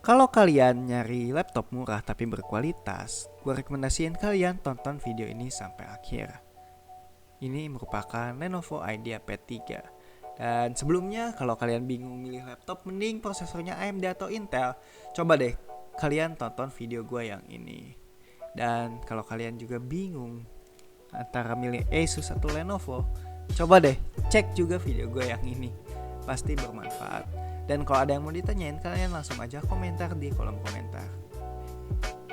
Kalau kalian nyari laptop murah tapi berkualitas, gue rekomendasiin kalian tonton video ini sampai akhir. Ini merupakan Lenovo IdeaPad 3. Dan sebelumnya kalau kalian bingung milih laptop mending prosesornya AMD atau Intel, coba deh kalian tonton video gue yang ini. Dan kalau kalian juga bingung antara milih Asus atau Lenovo, coba deh cek juga video gue yang ini. Pasti bermanfaat. Dan kalau ada yang mau ditanyain, kalian langsung aja komentar di kolom komentar.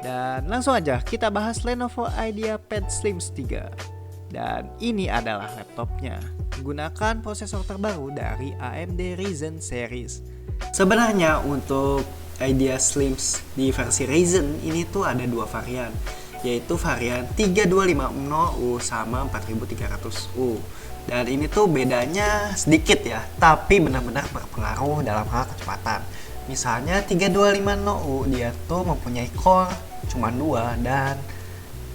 Dan langsung aja kita bahas Lenovo IdeaPad Slim 3. Dan ini adalah laptopnya. Menggunakan prosesor terbaru dari AMD Ryzen series. Sebenarnya untuk Idea Slims di versi Ryzen ini tuh ada dua varian, yaitu varian 3250U sama 4300U. Dan ini tuh bedanya sedikit ya, tapi benar-benar berpengaruh dalam hal kecepatan. Misalnya 3250U dia tuh mempunyai core cuma 2, dan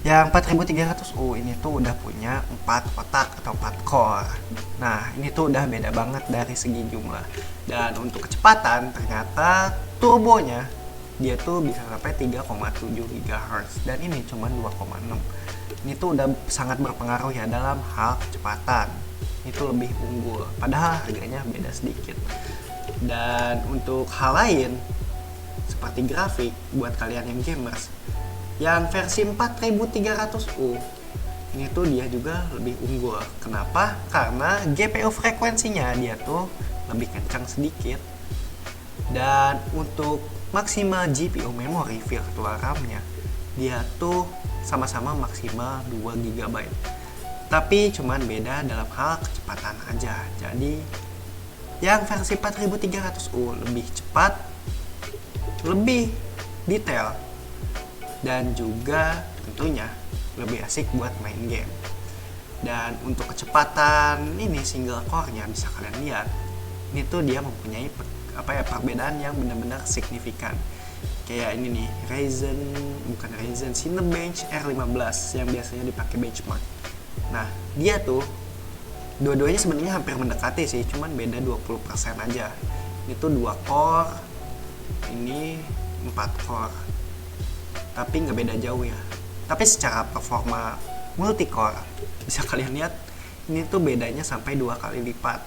yang 4300U ini tuh udah punya 4 kotak atau 4 core. Nah, ini tuh udah beda banget dari segi jumlah. Dan untuk kecepatan ternyata turbonya dia tuh bisa sampai 3,7 GHz dan ini cuma 2,6. Ini tuh udah sangat berpengaruh ya dalam hal kecepatan. Itu lebih unggul, padahal harganya beda sedikit. Dan untuk hal lain seperti grafik buat kalian yang gamers, yang versi 4300U ini tuh dia juga lebih unggul. Kenapa? Karena GPU frekuensinya dia tuh lebih kencang sedikit. Dan untuk maksimal GPU memori virtual RAM-nya dia tuh sama-sama maksimal 2 GB. Tapi cuman beda dalam hal kecepatan aja. Jadi yang versi 4300U lebih cepat, lebih detail, dan juga tentunya lebih asik buat main game. Dan untuk kecepatan ini single core-nya bisa kalian lihat. Ini tuh dia mempunyai perbedaan yang benar-benar signifikan. Kayak ini nih, Ryzen Cinebench R15 yang biasanya dipakai benchmark. Nah, dia tuh dua-duanya sebenarnya hampir mendekati sih, cuman beda 20% aja. Ini tuh 2 core, ini 4 core. Tapi nggak beda jauh ya. Tapi secara performa multi-core, bisa kalian lihat ini tuh bedanya sampai 2 kali lipat.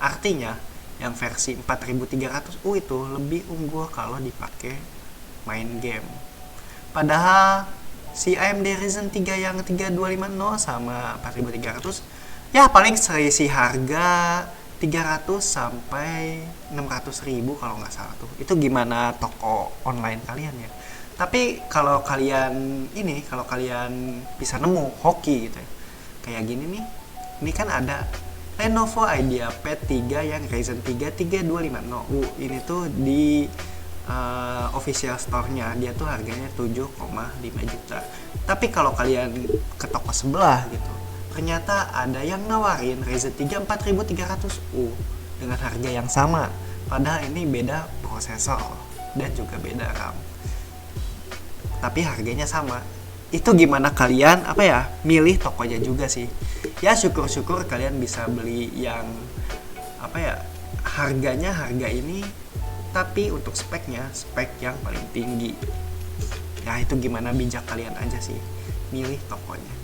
Artinya yang versi 4300U itu lebih unggul kalau dipakai main game. Padahal si AMD Ryzen 3 yang 3250 sama 4300 ya paling selisih harga 300 sampai 600 ribu kalau nggak salah tuh. Itu gimana toko online kalian ya. Tapi kalau kalian bisa nemu hoki gitu ya, kayak gini nih, ini kan ada Lenovo IdeaPad 3 yang Ryzen 3 3250U. Ini tuh di official store-nya dia tuh harganya 7,5 juta. Tapi kalau kalian ke toko sebelah gitu, ternyata ada yang nawarin Ryzen 3 4300U dengan harga yang sama. Padahal ini beda prosesor dan juga beda RAM. Tapi harganya sama. Itu gimana kalian milih tokonya juga sih. Ya syukur-syukur kalian bisa beli yang harganya harga ini, tapi untuk speknya spek yang paling tinggi. Ya itu gimana bijak kalian aja sih milih tokonya.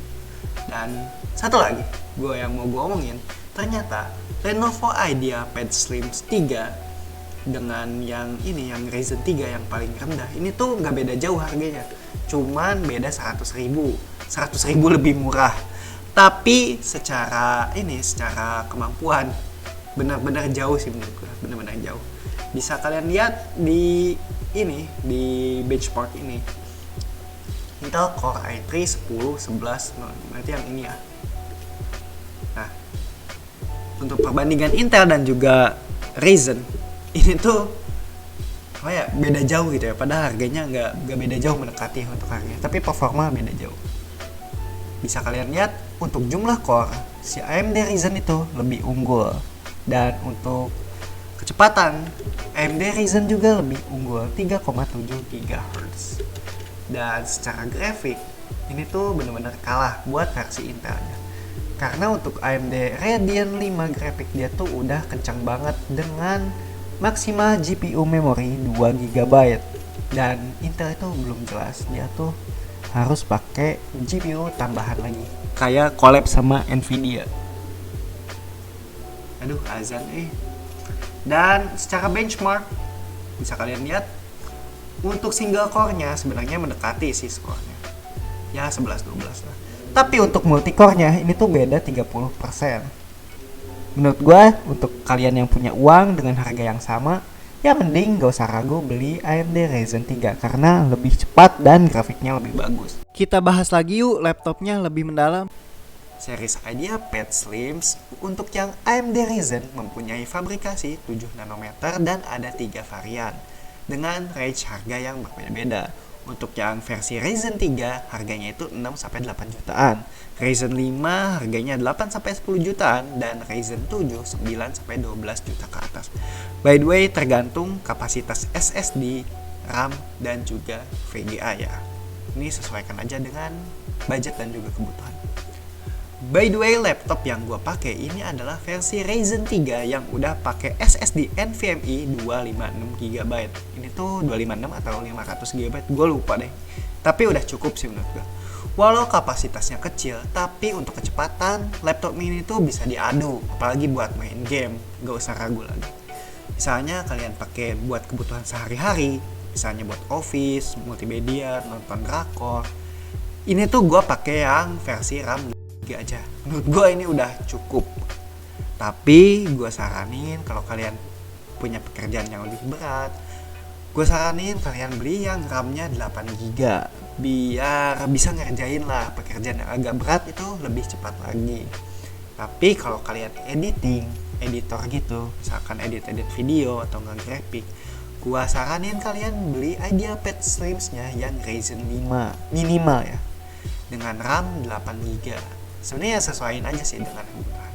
Dan satu lagi gue mau omongin, ternyata Lenovo IdeaPad Slim 3 dengan yang Ryzen 3 yang paling rendah ini tuh nggak beda jauh harganya, cuman beda 100 ribu lebih murah. Tapi secara kemampuan benar-benar jauh sih menurut gue, benar-benar jauh. Bisa kalian lihat di benchmark ini, Intel Core i3 1011, berarti yang ini ya. Nah, untuk perbandingan Intel dan juga Ryzen ini tuh beda jauh gitu ya. Padahal harganya nggak beda jauh mendekati untuk harganya, tapi performa beda jauh. Bisa kalian lihat untuk jumlah core si AMD Ryzen itu lebih unggul, dan untuk kecepatan AMD Ryzen juga lebih unggul 3,7 GHz. Dan secara grafik ini tuh benar-benar kalah buat versi Intelnya. Karena untuk AMD Radeon 5 grafik dia tuh udah kencang banget dengan Maksimal GPU memori 2 GB. Dan Intel itu belum jelas, dia tuh harus pakai GPU tambahan lagi. Kayak collab sama Nvidia. Aduh, azan Dan secara benchmark bisa kalian lihat untuk single core-nya sebenarnya mendekati sih skornya. Ya 11-12 lah. Tapi untuk multicore-nya ini tuh beda 30%. Menurut gue, untuk kalian yang punya uang dengan harga yang sama, ya mending gak usah ragu beli AMD Ryzen 3 karena lebih cepat dan grafiknya lebih bagus. Kita bahas lagi yuk laptopnya lebih mendalam. Series IdeaPad Slims untuk yang AMD Ryzen mempunyai fabrikasi 7 nanometer dan ada 3 varian dengan range harga yang berbeda-beda. Untuk yang versi Ryzen 3 harganya itu 6-8 jutaan, Ryzen 5 harganya 8-10 jutaan, dan Ryzen 7 9-12 juta ke atas. By the way, tergantung kapasitas SSD, RAM, dan juga VGA ya. Ini sesuaikan aja dengan budget dan juga kebutuhan. By the way, laptop yang gue pakai ini adalah versi Ryzen 3 yang udah pakai SSD NVMe 256 GB. Ini tuh 256 atau 500 GB, gue lupa deh. Tapi udah cukup sih menurut gue. Walau kapasitasnya kecil, tapi untuk kecepatan laptop ini tuh bisa diadu, apalagi buat main game, gak usah ragu lagi. Misalnya kalian pakai buat kebutuhan sehari-hari, misalnya buat office, multimedia, nonton drakor. Ini tuh gue pakai yang versi RAM aja. Menurut gue ini udah cukup. Tapi gue saranin kalau kalian punya pekerjaan yang lebih berat, gue saranin kalian beli yang RAM-nya 8 GB biar bisa ngerjain lah pekerjaan yang agak berat itu lebih cepat lagi. Tapi kalau kalian editor gitu, misalkan edit video atau nge-graphic, gue saranin kalian beli IdeaPad Slims-nya yang Ryzen 5 minimal ya, dengan RAM 8 GB. Sebenarnya sesuaiin aja sih dengan kebutuhan.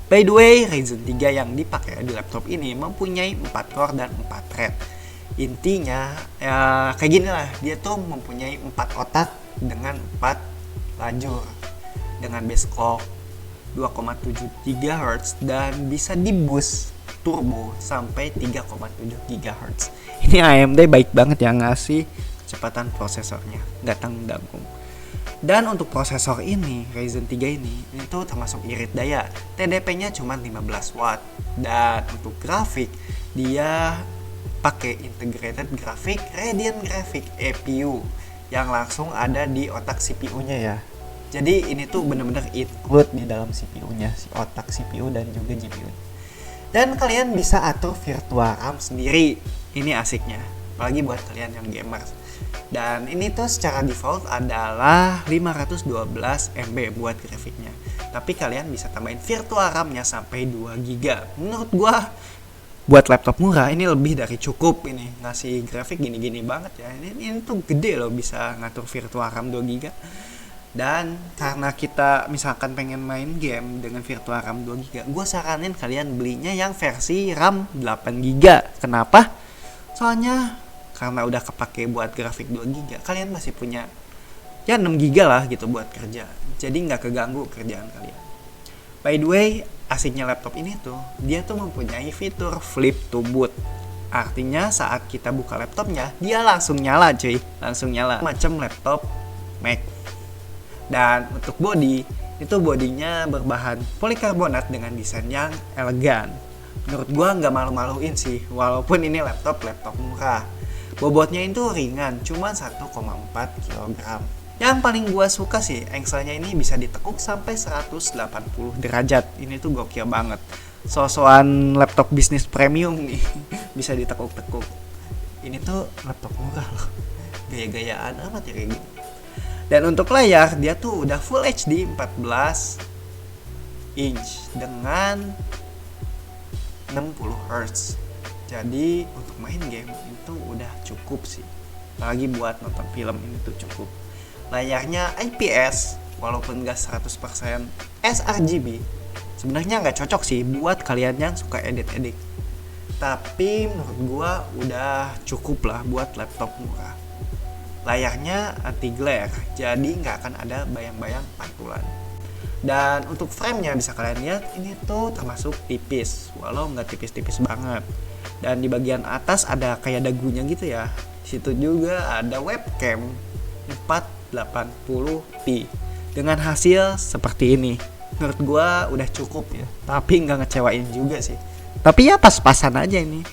By the way, Ryzen 3 yang dipakai di laptop ini mempunyai 4 core dan 4 thread. Intinya ya kayak gini lah, dia tuh mempunyai 4 otak dengan 4 lajur dengan base clock 2,7 GHz dan bisa di boost turbo sampai 3,7 GHz. Ini AMD baik banget ya ngasih kecepatan prosesornya, gak tanggung-tanggung. Dan untuk prosesor ini, Ryzen 3 ini tuh termasuk irit daya. TDP-nya cuma 15 watt. Dan untuk grafik, dia pakai integrated graphic Radeon Graphic APU yang langsung ada di otak CPU-nya ya. Jadi ini tuh bener-bener include di dalam CPU-nya, si otak CPU dan juga GPU. Dan kalian bisa atur virtual RAM sendiri. Ini asiknya, apalagi buat kalian yang gamers. Dan ini tuh secara default adalah 512 MB buat grafiknya. Tapi kalian bisa tambahin virtual RAM-nya sampai 2 GB. Menurut gua buat laptop murah ini lebih dari cukup ini. Ngasih grafik gini-gini banget ya. Ini tuh gede loh, bisa ngatur virtual RAM 2 GB. Dan karena kita misalkan pengen main game dengan virtual RAM 2 GB, gua saranin kalian belinya yang versi RAM 8 GB. Kenapa? Soalnya karena udah kepake buat grafik 2 GB, kalian masih punya ya 6 GB lah gitu buat kerja. Jadi nggak keganggu kerjaan kalian. By the way, asiknya laptop ini tuh, dia tuh mempunyai fitur flip to boot. Artinya saat kita buka laptopnya, dia langsung nyala cuy. Langsung nyala. Macam laptop Mac. Dan untuk body, itu bodinya berbahan polikarbonat dengan desain yang elegan. Menurut gua nggak malu-maluin sih, walaupun ini laptop murah. Bobotnya itu ringan, cuma 1,4 kg. Yang paling gua suka sih, angle-nya ini bisa ditekuk sampai 180 derajat. Ini tuh gokil banget. So-soan laptop bisnis premium nih, bisa ditekuk-tekuk. Ini tuh laptop murah loh. Gaya-gayaan amat ya kayak gini. Dan untuk layar, dia tuh udah Full HD 14 inch dengan 60 Hz. Jadi untuk main game itu udah cukup sih. Apalagi buat nonton film ini tuh cukup. Layarnya IPS walaupun gak 100% sRGB. Sebenarnya gak cocok sih buat kalian yang suka edit-edit. Tapi menurut gua udah cukup lah buat laptop murah. Layarnya anti glare, jadi gak akan ada bayang-bayang pantulan. Dan untuk framenya bisa kalian lihat ini tuh termasuk tipis, walau nggak tipis-tipis banget. Dan di bagian atas ada kayak dagunya gitu ya. Di situ juga ada webcam 480p dengan hasil seperti ini. Menurut gua udah cukup ya, tapi nggak ngecewain juga sih. Tapi ya pas-pasan aja ini,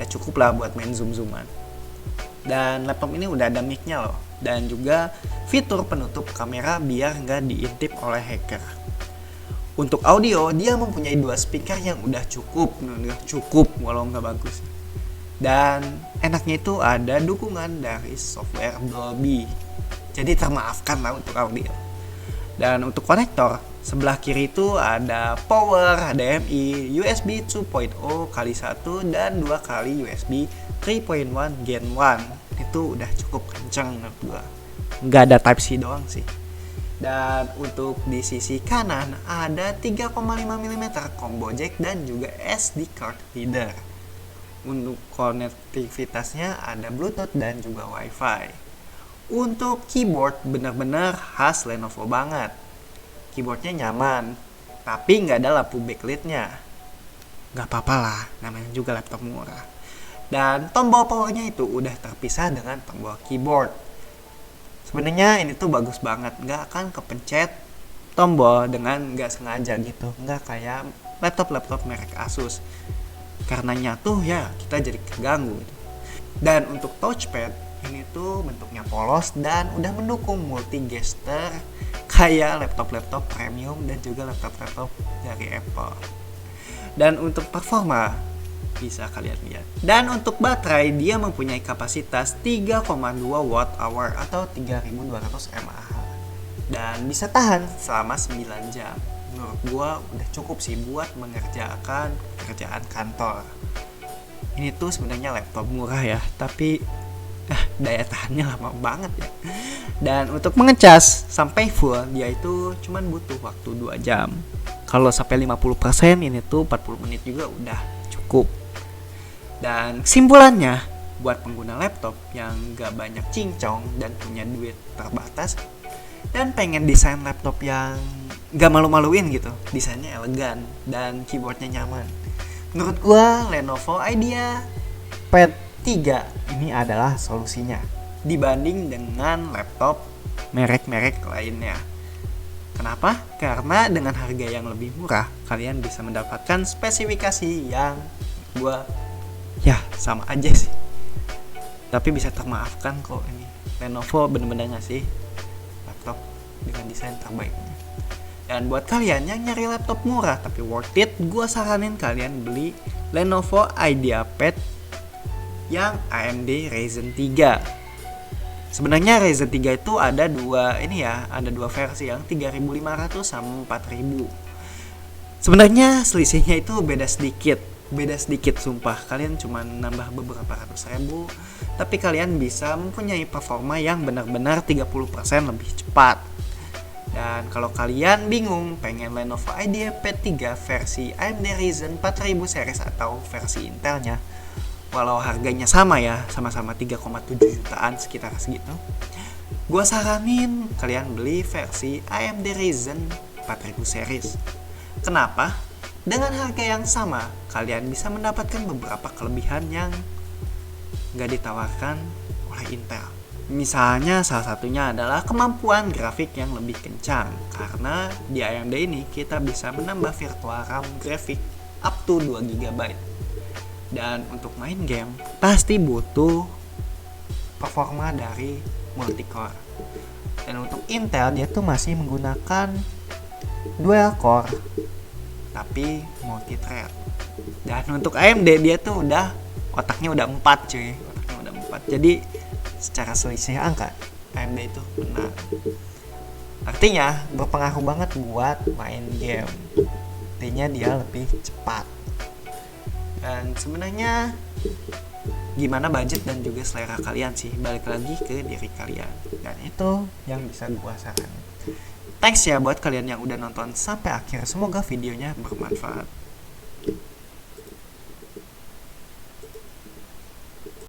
udah cukup lah buat main zoom-zooman. Dan laptop ini udah ada mic-nya loh, dan juga fitur penutup kamera biar nggak diintip oleh hacker. Untuk audio, dia mempunyai 2 speaker yang udah cukup walau nggak bagus. Dan enaknya itu ada dukungan dari software Dolby, jadi termaafkan lah untuk audio. Dan untuk konektor, sebelah kiri itu ada power, HDMI, USB 2.0 kali 1 dan 2 kali USB 3.1 Gen 1. Itu udah cukup kenceng menurut gua. Nggak ada Type C doang sih. Dan untuk di sisi kanan ada 3,5 mm combo jack dan juga SD card reader. Untuk konektivitasnya ada Bluetooth dan juga Wi-Fi. Untuk keyboard benar-benar khas Lenovo banget. Keyboardnya nyaman, tapi nggak ada lampu backlightnya. Nggak apa-apa lah, namanya juga laptop murah. Dan tombol powernya itu udah terpisah dengan tombol keyboard. Sebenarnya ini tuh bagus banget, nggak akan kepencet tombol dengan nggak sengaja gitu, nggak kayak laptop merek Asus. Karenanya tuh ya kita jadi keganggu gitu. Dan untuk touchpad ini tuh bentuknya polos dan udah mendukung multi gesture kayak laptop premium dan juga laptop dari Apple. Dan untuk performa bisa kalian lihat. Dan untuk baterai dia mempunyai kapasitas 3,2 watt hour atau 3200 mAh. Dan bisa tahan selama 9 jam. Menurut gua udah cukup sih buat mengerjakan pekerjaan kantor. Ini tuh sebenarnya laptop murah ya, tapi daya tahannya lama banget ya. Dan untuk mengecas sampai full dia itu cuman butuh waktu 2 jam. Kalau sampai 50% ini tuh 40 menit juga udah cukup. Dan kesimpulannya, buat pengguna laptop yang gak banyak cincong dan punya duit terbatas dan pengen desain laptop yang gak malu-maluin gitu, desainnya elegan dan keyboardnya nyaman, menurut gua Lenovo IdeaPad 3 ini adalah solusinya dibanding dengan laptop merek-merek lainnya. Kenapa? Karena dengan harga yang lebih murah kalian bisa mendapatkan spesifikasi yang gua ya sama aja sih, tapi bisa termaafkan kok. Ini Lenovo bener-bener ngasih laptop dengan desain terbaiknya. Dan buat kalian yang nyari laptop murah tapi worth it, gue saranin kalian beli Lenovo IdeaPad yang AMD Ryzen 3. Sebenarnya Ryzen 3 itu ada dua versi, yang 3500 sama 4000. Sebenarnya selisihnya itu beda sedikit sumpah. Kalian cuma nambah beberapa ratus ribu, tapi kalian bisa mempunyai performa yang benar-benar 30% lebih cepat. Dan kalau kalian bingung pengen Lenovo IdeaPad 3 versi AMD Ryzen 4000 series atau versi Intelnya, walau harganya sama ya, sama-sama 3,7 jutaan sekitar segitu, gua saranin kalian beli versi AMD Ryzen 4000 series. Kenapa? Dengan harga yang sama, kalian bisa mendapatkan beberapa kelebihan yang gak ditawarkan oleh Intel. Misalnya salah satunya adalah kemampuan grafik yang lebih kencang, karena di AMD ini kita bisa menambah virtual RAM grafik up to 2 GB. Dan untuk main game pasti butuh performa dari multicore. Dan untuk Intel dia tuh masih menggunakan dual core tapi multi thread. Dan untuk AMD dia tuh otaknya udah 4 cuy. Jadi secara selisih angka AMD itu menang. Artinya berpengaruh banget buat main game. Artinya dia lebih cepat. Dan sebenarnya gimana budget dan juga selera kalian sih, balik lagi ke diri kalian. Dan itu yang bisa gua saranin. Thanks ya buat kalian yang udah nonton sampai akhir. Semoga videonya bermanfaat.